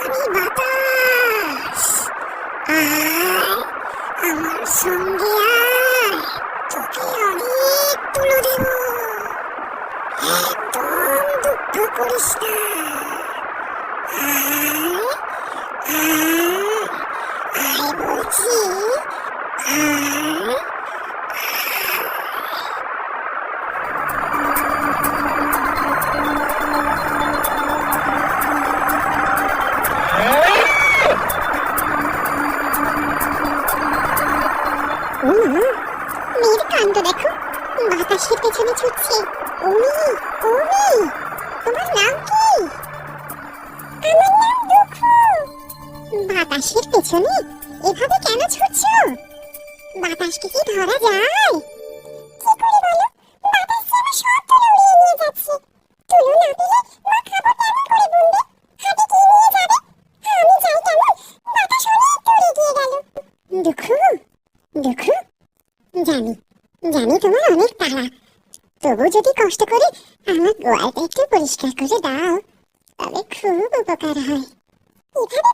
আমি বাতাস। আয় আমার সঙ্গে আয়, তোকে অনেক তুলো দেব। একদম দুঃখ করিস না। আয় আয় আয় বলছি, আয়। ও মা, মেয়ের কাণ্ড দেখো, বাতাসের পেছনে ছুটছে। ওমি, ওমি, তোমার নাম কি? আমার নাম দুঃখু। বাতাসের পেছনে এভাবে কেন ছুটছো? বাতাসকে কি ধরা যায়? কি করে বলো? বাতাস যে আমার সব তুলো উড়িয়ে নিয়ে যাচ্ছে। তুলো না পেলে মা খাবো কেমন করে বুনবে? হাতে কি নিয়ে যাবে? আমি যাই কেমন? বাতাস অনেক দূরে গিয়ে গেল। দুঃখু, দুঃখু, জানি জানি তোমার অনেক তাড়া, তবু যদি কষ্ট করে আমার গোয়ালটা একটু পরিষ্কার করে দাও তবে খুব উপকার হয়। এভাবে